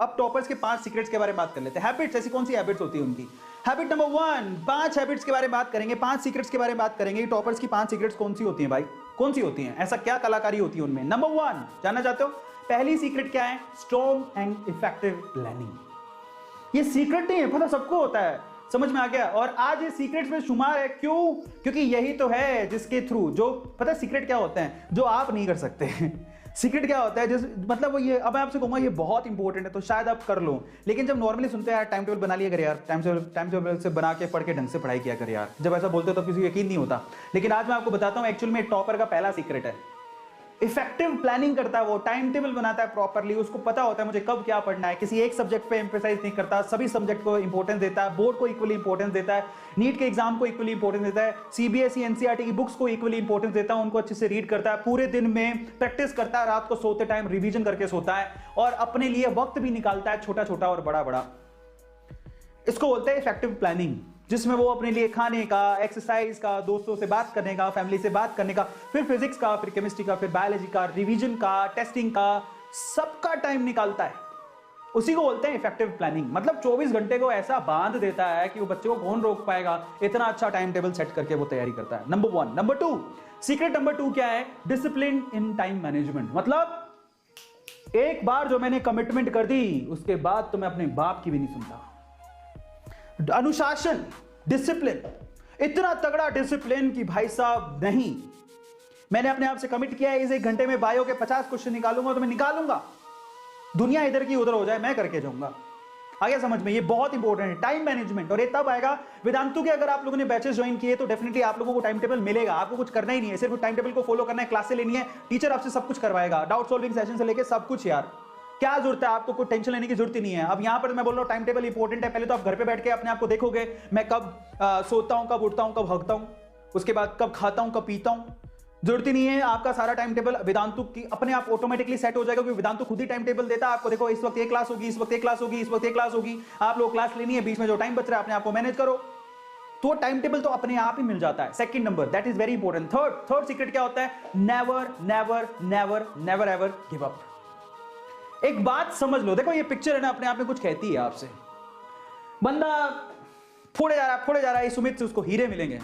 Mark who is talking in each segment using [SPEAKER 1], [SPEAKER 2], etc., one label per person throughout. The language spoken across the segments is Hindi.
[SPEAKER 1] अब टॉपर्स के 5 सीक्रेट्स के बारे में बात कर लेते हैं। हैबिट्स, ऐसी कौन सी हैबिट्स होती है उनकी? हैबिट नंबर 1, 5 हैबिट्स के बारे में बात करेंगे, 5 सीक्रेट्स के बारे में बात करेंगे। टॉपर्स की 5 सीक्रेट्स कौन सी होती हैं भाई? कौन सी होती हैं? ऐसा क्या कलाकारी होती है उनमें? नंबर 1 जानना चाहते हो? पहली सीक्रेट क्या है? Strong and effective planning. ये सीक्रेट नहीं है, पता सबको होता है, समझ में आ गया? और आज ये सीक्रेट्स में शुमार है। क्यों? क्योंकि यही तो है जिसके थ्रू, जो पता है सीक्रेट क्या होते हैं जो आप नहीं कर सकते सीक्रेट क्या होता है जिस मतलब ये, अब मैं आपसे कहूंगा ये बहुत इंपॉर्टेंट है तो शायद आप कर लो, लेकिन जब नॉर्मली सुनते हैं यार टाइम टेबल बना लिया कर यार, टाइम टेबल से बना के पढ़ के ढंग से पढ़ाई किया कर यार, जब ऐसा बोलते हो तो किसी को यकीन नहीं होता। लेकिन आज मैं आपको बताता हूं एक्चुअल में टॉपर का पहला सीक्रेट है। इफेक्टिव प्लानिंग करता है वो, टाइम टेबल बनाता है प्रॉपर्ली, उसको पता होता है मुझे कब क्या पढ़ना है, किसी एक सब्जेक्ट पे एम्फेसाइज नहीं करता, सभी सब्जेक्ट को इंपॉर्टेंस देता है, बोर्ड को इक्वली इंपॉर्टेंस देता है, नीट के एग्जाम को इक्वली इंपॉर्टेंस देता है, सीबीएसई एनसीईआरटी की बुक्स को इक्वली इंपॉर्टेंस देता है, उनको अच्छे से रीड करता है, पूरे दिन में प्रैक्टिस करता है, रात को सोते टाइम रिविजन करके सोता है और अपने लिए वक्त भी निकालता है, छोटा छोटा और बड़ा बड़ा। इसको बोलते हैं इफेक्टिव प्लानिंग, जिसमें वो अपने लिए खाने का, एक्सरसाइज का, दोस्तों से बात करने का, फैमिली से बात करने का, फिर फिजिक्स का, फिर केमिस्ट्री का, फिर बायोलॉजी का, रिवीजन का, टेस्टिंग का, सबका टाइम निकालता है। उसी को बोलते हैं इफेक्टिव प्लानिंग। मतलब 24 घंटे को ऐसा बांध देता है कि वो बच्चे को कौन रोक पाएगा, इतना अच्छा टाइम टेबल सेट करके वो तैयारी करता है। नंबर 1। नंबर 2, सीक्रेट नंबर 2 क्या है? Discipline in time management. मतलब एक बार जो मैंने कमिटमेंट कर दी उसके बाद तो मैं अपने बाप की भी नहीं सुनता। अनुशासन, डिसिप्लिन, इतना तगड़ा डिसिप्लिन कि भाई साहब नहीं, मैंने अपने आप से कमिट किया है इस 1 घंटे में बायो के 50 क्वेश्चन निकालूंगा तो मैं निकालूंगा, दुनिया इधर की उधर हो जाए मैं करके जाऊंगा। आ गया समझ में? ये बहुत इंपॉर्टेंट है टाइम मैनेजमेंट। और ये तब आएगा वेदांतु के, अगर आप लोगों ने बैचेस ज्वाइन किए तो डेफिनेटली आप लोगों को टाइम टेबल मिलेगा, आपको कुछ करना ही नहीं है, सिर्फ टाइम टेबल को फॉलो करना है, क्लासेस लेनी है, टीचर आपसे सब कुछ करवाएगा, डाउट सॉल्विंग सेशन से लेकर सब कुछ। यार क्या जरूरत है आपको, कोई टेंशन लेने की जरूरत ही नहीं है। अब यहां पर मैं बोल रहा हूं टाइम टेबल इंपॉर्टेंट है, पहले तो आप घर पे बैठ के अपने आप को देखोगे मैं कब सोता हूं, कब उठता हूं, कब हगता हूं, उसके बाद कब खाता हूं, कब पीता हूं। जरूरत ही नहीं है, आपका सारा टाइम टेबल वेदांतु की अपने आप ऑटोमेटिकली सेट हो जाएगा, क्योंकि वेदांतु खुद ही टाइम टेबल देता है आपको। देखो इस वक्त ये क्लास होगी, इस वक्त ये क्लास होगी, इस वक्त ये क्लास होगी, आप लोग क्लास लेनी है, बीच में जो टाइम बच रहा है अपने आप को मैनेज करो, तो टाइम टेबल तो अपने आप ही मिल जाता है। Second number, that is very important. Third secret क्या होता है? Never never never never ever give up. एक बात समझ लो, देखो ये पिक्चर है ना अपने आप में कुछ कहती है आपसे। बंदा फोड़े जा रहा है, सुमित से उसको हीरे मिलेंगे,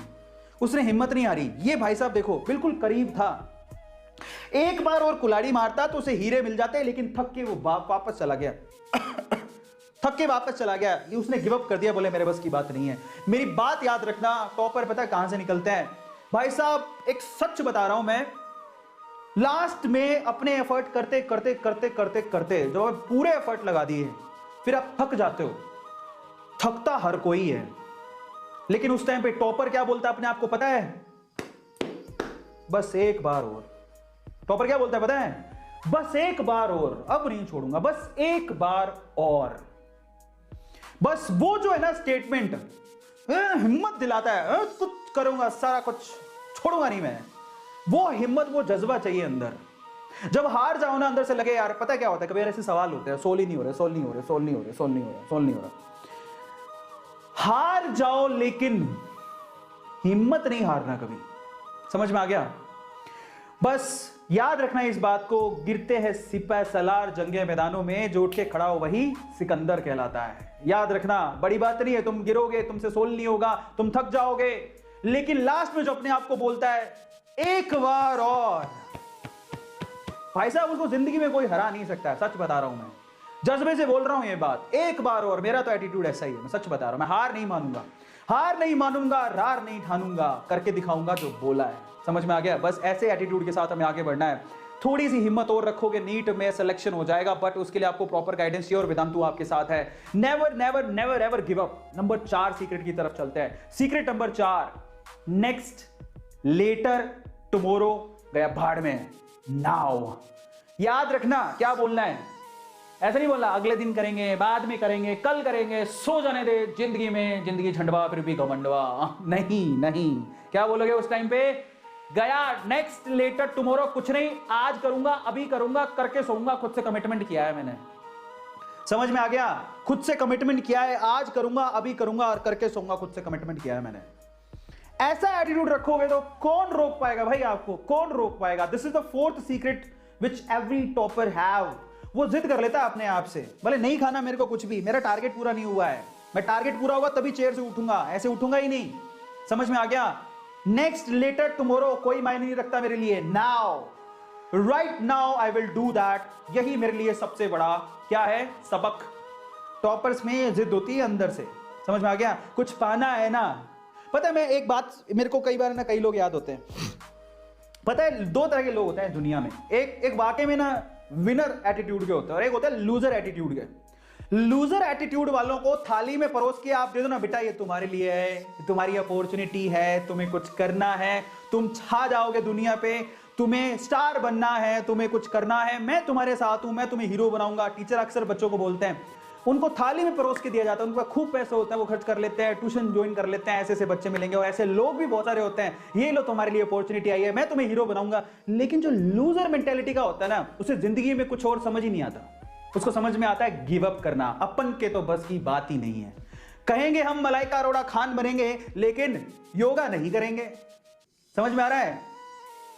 [SPEAKER 1] उसने हिम्मत नहीं हारी। ये भाई साहब देखो बिल्कुल करीब था, एक बार और कुल्हाड़ी मारता तो उसे हीरे मिल जाते, लेकिन थक के वो वापस चला गया थक के वापस चला गया, ये उसने गिव अप कर दिया, बोले मेरे बस की बात नहीं है। मेरी बात याद रखना, टॉपर पता है कहां से निकलते हैं भाई साहब? एक सच बता रहा हूं मैं, लास्ट में अपने एफर्ट करते करते करते करते करते जब आप पूरे एफर्ट लगा दिए फिर आप थक जाते हो। थकता हर कोई है, लेकिन उस टाइम पे टॉपर क्या बोलता है अपने आप को पता है? बस एक बार और। टॉपर क्या बोलता है पता है? बस एक बार और, अब नहीं छोड़ूंगा, बस एक बार और। बस वो जो है ना स्टेटमेंट हिम्मत दिलाता है, कुछ करूंगा, सारा कुछ छोड़ूंगा नहीं मैं। वो हिम्मत, वो जज्बा चाहिए अंदर। जब हार जाओ ना अंदर से लगे यार, पता क्या होता है, कभी ऐसे सवाल होते हैं, सोल ही नहीं हो रहे, सोल नहीं हो रहे, सोल नहीं हो रहे, सोल नहीं हो रहा, सोल नहीं हो रहा। हार जाओ लेकिन हिम्मत नहीं हारना कभी। समझ में आ गया? बस याद रखना इस बात को, गिरते हैं सिपह सलार जंगे मैदानों में, जो उठ के खड़ा हो वही सिकंदर कहलाता है। याद रखना, बड़ी बात नहीं है, तुम गिरोगे, तुमसे सोल नहीं होगा, तुम थक जाओगे, लेकिन लास्ट में जो अपने आप को बोलता है एक बार और, भाई साहब उसको जिंदगी में कोई हरा नहीं सकता है। सच बता रहा हूं मैं, जज्बे से बोल रहा हूं ये बात, एक बार और। मेरा तो एटीट्यूड ऐसा ही है, मैं सच बता रहा हूं, मैं हार नहीं मानूंगा, हार नहीं मानूंगा, रार नहीं ठानूंगा, करके दिखाऊंगा जो बोला है। समझ में आ गया? बस ऐसे एटीट्यूड के साथ हमें आगे बढ़ना है। थोड़ी सी हिम्मत और रखोगे, नीट में सिलेक्शन हो जाएगा, बट उसके लिए आपको प्रॉपर गाइडेंस चाहिए, और वेदांतु आपके साथ है। Never never never ever give up. Number 4 secret की तरफ चलते हैं। Secret number 4, next, later, tomorrow गया भाड़ में, नाउ। याद रखना क्या बोलना है, ऐसा नहीं बोलना अगले दिन करेंगे, बाद में करेंगे, कल करेंगे, सो जाने दे, जिंदगी में जिंदगी झंडवा फिर भी घमंडवा। नहीं नहीं, क्या बोलोगे उस टाइम पे? गया, नेक्स्ट, लेटर, टुमारो, कुछ नहीं, आज करूंगा, अभी करूंगा, करके सोऊंगा। खुद से कमिटमेंट किया है मैंने। समझ में आ गया? खुद से कमिटमेंट किया है, आज करूंगा, अभी करूंगा और करके सोऊंगा, खुद से कमिटमेंट किया है मैंने। ऐसा एटीट्यूड रखोगे तो कौन रोक पाएगा भाई आपको? कौन रोक पाएगा? This is the 4th secret which every topper have. वो जिद कर लेता है अपने आप से, भले नहीं खाना मेरे को कुछ भी, मेरा टारगेट पूरा नहीं हुआ है, मैं टारगेट पूरा होगा तभी चेयर से उठूंगा, ऐसे उठूंगा ही नहीं। समझ में आ गया? नेक्स्ट, लेटर, टुमारो कोई मायने नहीं रखता मेरे लिए। Now, right now I will do that. यही मेरे लिए सबसे बड़ा क्या है सबक। टॉपर्स में ये जिद होती है अंदर से। समझ में आ गया? कुछ पाना है ना। पता है, मैं एक बात, मेरे को कई बार ना कई लोग याद होते हैं। पता है, दो तरह के लोग होते हैं दुनिया में। एक वाकई में ना विनर एटीट्यूड के होते हैं और एक होता है लूजर एटीट्यूड के। लूजर एटीट्यूड वालों को थाली में परोस के आप दे दो ना, बेटा ये तुम्हारे लिए है, तुम्हारी अपॉर्चुनिटी है, तुम्हें कुछ करना है, तुम छा जाओगे दुनिया पे, तुम्हें स्टार बनना है, तुम्हें कुछ करना है, मैं तुम्हारे साथ हूं, मैं तुम्हें हीरो बनाऊंगा। टीचर अक्सर बच्चों को बोलते हैं, उनको थाली में परोस के दिया जाता है, उनका खूब पैसा होता है, वो खर्च कर लेते हैं, ट्यूशन ज्वाइन कर लेते हैं, ऐसे ऐसे बच्चे मिलेंगे और ऐसे लोग भी बहुत सारे होते हैं, ये लो तुम्हारे लिए अपॉर्चुनिटी आई है, मैं तुम्हें हीरो बनाऊंगा। लेकिन जो लूजर मेंटेलिटी का होता है ना, उसे जिंदगी में कुछ और समझ ही नहीं आता। उसको समझ में आता है गिव अप करना, अपन के तो बस की बात ही नहीं है। कहेंगे हम मलाइका अरोड़ा खान बनेंगे, लेकिन योगा नहीं करेंगे। समझ में आ रहा है?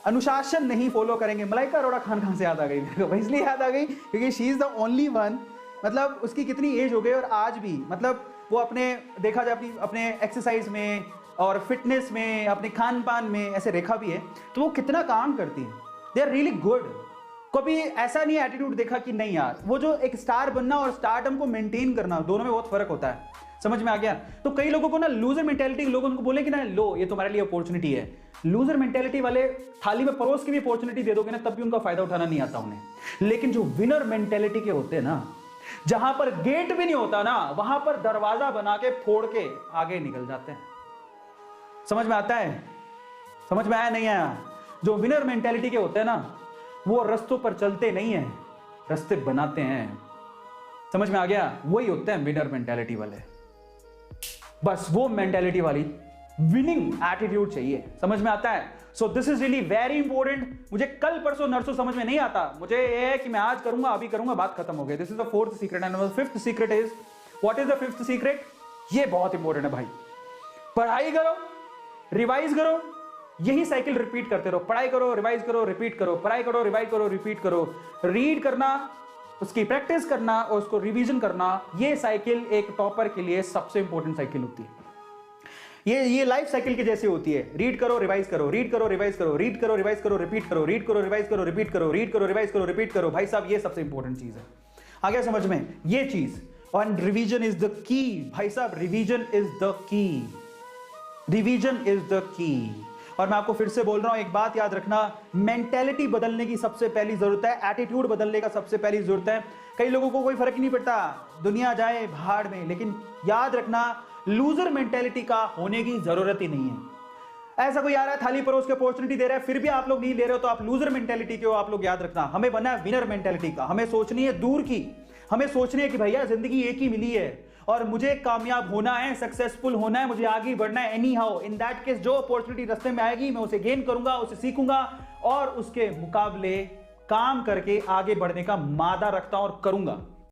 [SPEAKER 1] अनुशासन नहीं फॉलो करेंगे। मलाइका अरोड़ा खान कहां से याद आ गई मेरे को? इसलिए याद आ गई क्योंकि she is the only one, मतलब उसकी कितनी एज हो गई और आज भी मतलब वो अपने, देखा जाए अपने एक्सरसाइज में और फिटनेस में, अपने खान पान में ऐसे रेखा भी है, तो वो कितना काम करती है। They are really good. कभी ऐसा नहीं एटीट्यूड देखा कि नहीं यार, वो जो एक स्टार बनना और स्टारडम को मेंटेन करना, दोनों में बहुत फर्क होता है। समझ में आ गया? तो कई लोगों को ना लूजर मेंटेलिटी के लोग उनको बोले कि ना लो ये तुम्हारे लिए अपॉर्चुनिटी है। लूजर मेंटेलिटी वाले थाली में परोस की भी अपॉर्चुनिटी दे दोगे ना, तब भी उनका फायदा उठाना नहीं आता उन्हें। लेकिन जो विनर मेंटेलिटी के होते हैं ना, जहां पर गेट भी नहीं होता ना, वहां पर दरवाजा बना के फोड़ के आगे निकल जाते हैं। समझ में आता है? समझ में आया नहीं आया? जो विनर मेंटेलिटी के होते हैं ना, वो रस्तों पर चलते नहीं है, रास्ते बनाते हैं। समझ में आ गया? वही होते हैं विनर मेंटेलिटी वाले। बस वो मेंटेलिटी वाली विनिंग एटीट्यूड चाहिए। समझ में आता है? So this is really very important. मुझे कल परसों नरसों समझ में नहीं आता, मुझे ये है कि मैं आज करूंगा, अभी करूंगा, बात खत्म हो गई। This is the fourth secret and the fifth secret is, what is the fifth secret? ये बहुत इंपॉर्टेंट है भाई। पढ़ाई करो, रिवाइज करो, यही साइकिल रिपीट करते रहो। पढ़ाई करो, रिवाइज करो, रिपीट करो, पढ़ाई करो, रिवाइज करो, रिपीट करो। रीड करना, उसकी प्रैक्टिस करना और उसको रिवीजन करना, ये साइकिल एक टॉपर के लिए सबसे इंपॉर्टेंट साइकिल होती है। ये लाइफ साइकिल के जैसे होती है। रीड करो, रिवाइज करो, रीड करो, रिवाइज करो, रीड करो, रिवाइज करो, रिपीट करो, रीड करो, रिवाइज करो, रिपीट करो, रीड करो, रिवाइज करो, रिपीट करो। भाई साहब, ये सबसे इंपॉर्टेंट चीज है। आ गया समझ में? ये चीज। और रिवीजन इज द की। भाई साहब, revision is the key. Revision is the key. और मैं आपको फिर से बोल रहा हूं, एक बात याद रखना, मेंटेलिटी बदलने की सबसे पहली जरूरत है, एटीट्यूड बदलने का सबसे पहली जरूरत है। कई लोगों को कोई फर्क नहीं पड़ता, दुनिया जाए भाड़ में, लेकिन याद रखना लूजर मेंटेलिटी का होने की जरूरत ही नहीं है। ऐसा कोई आ रहा है थाली परोस के अपॉर्चुनिटी दे रहा है, फिर भी आप लोग नहीं ले रहे हो, तो आप लूजर मेंटेलिटी के हो। आप लोग याद रखना, हमें बनना है विनर मेंटेलिटी का। हमें सोचनी है दूर की, हमें सोचनी है कि भैया जिंदगी एक ही मिली है और मुझे कामयाब होना है, सक्सेसफुल होना है, मुझे आगे बढ़ना है। Any how, in that case जो अपॉर्चुनिटी रास्ते में आएगी मैं उसे गेन करूंगा, उसे सीखूंगा और उसके मुकाबले काम करके आगे बढ़ने का मादा रखता हूं और करूंगा।